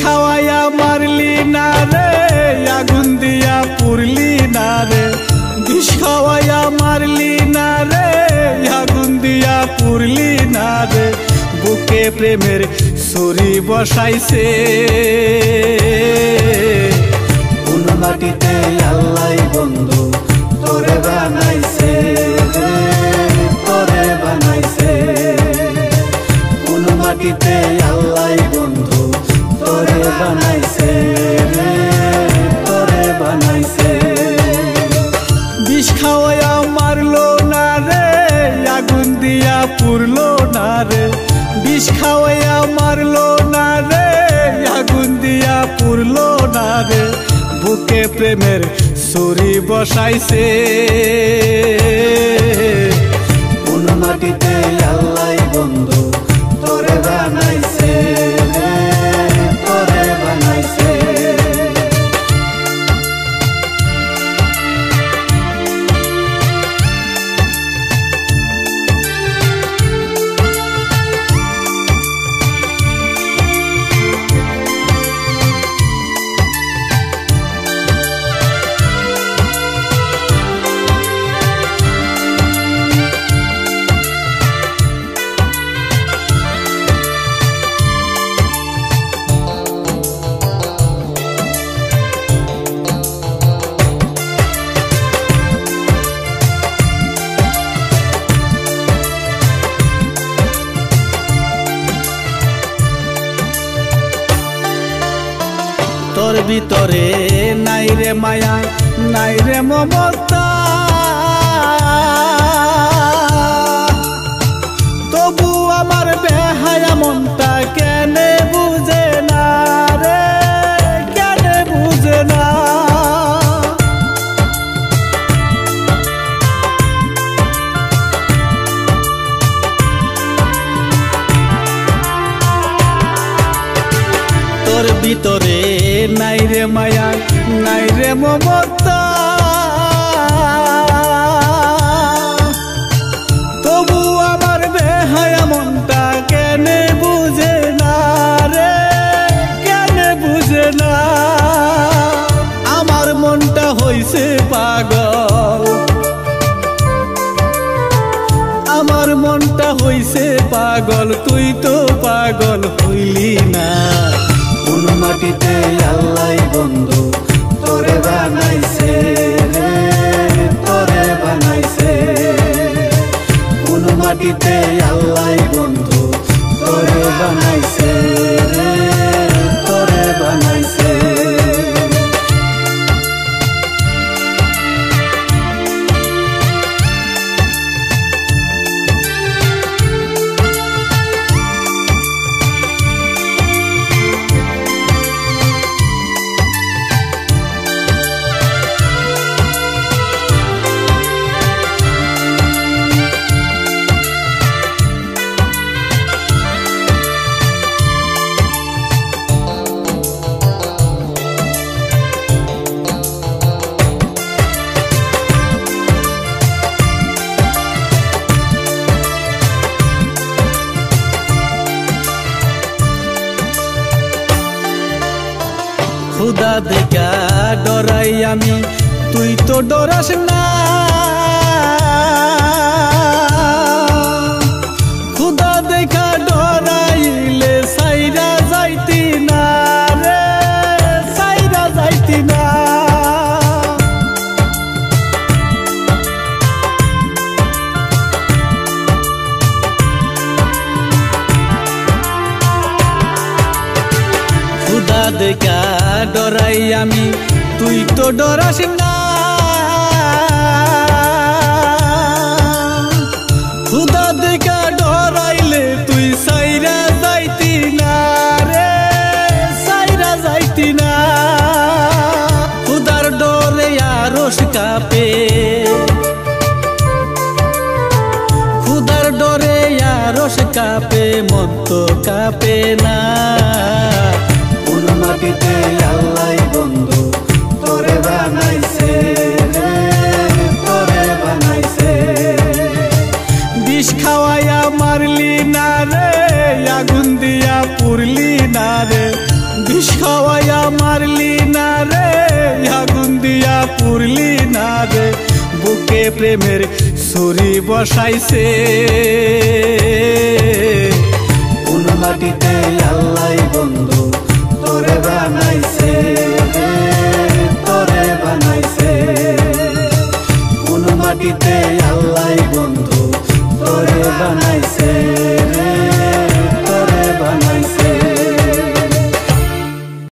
খাওয়াইয়া মারলি না রে, আগুন দিয়া পুরলি না রে। বিষ খাওয়াইয়া মারলি না রে, আগুন দিয়া পুরলি না রে। বুকে প্রেমের ছুরি বসাইছে কোন মাটিতে আল্লাহ বন্ধু তোরে বানাইছে, তোরে বানাইছে কোন মাটিতে আল্লাহ বন্ধু তোরে বানাইছে, তোরে বানাইছে। বিষ খাওয়াইয়া মারলো না রে, আগুন দিয়া পুরলো না রে। বিষ খাওয়াইয়া মারলো না রে, আগুন দিয়া পুরলো না রে। বুকে প্রেমের ছুরি বসাইছে কোন মাটিতে আল্লাহ বন্ধু তোরে বানাইছে, তোরে বানাইছে। তোর ভিতরে নাই রে মায়া, নাই রে মমতা, তবু আমার বেহায়া মনটা কেনে বুঝে না রে, কেনে বুঝে না। তোর ভিতরে নাই রে মায়া, নাই রে মমতা, তবু আমার বেহায়া মনটা কেনে বুঝে না রে, কেনে বুঝে না। আমার মনটা হইছে পাগল, আমার মনটা হইছে পাগল, তুই তো পাগল হইলি না। কোন মাটিতে আল্লাহ বন্ধু তোরে বানাইছে, তোরে বানাইছে কোন মাটিতে আল্লাহ বন্ধু তোরে বানাইছে, তোরে বানাইছে। খুদা দেখা ডরাই আমি, তুই তো ডরাস না। খুদা দেখা ডরাইলে সাইরা যাইতি না রে, সাইরা যাইতি না। খুদা দেখা ডরাই আমি, তুই তো ডরাস না। খুদা দেখা ডরাইলে তুই সাইরা যাইতি না রে, সাইরা যাইতি না। খুদার ডরে আরশ কাঁপে, খুদার ডরে আরশ কাঁপে, মন তো কাঁপে না। কোন মাটিতে আল্লাহ বন্ধু তোরে বানাইছে, তোরে বানাইছে। বিষ খাওয়াইয়া মারলি না রে, আগুন দিয়া পুরলি না রে। বিষ প্রেমের ছুরি বসাইছে। কোন মাটিতে আল্লাহ বন্ধু তোরে বানাইছে, তোরে বানাইছে। কোন মাটিতে আল্লাহ বন্ধু তোরে বানাইছে।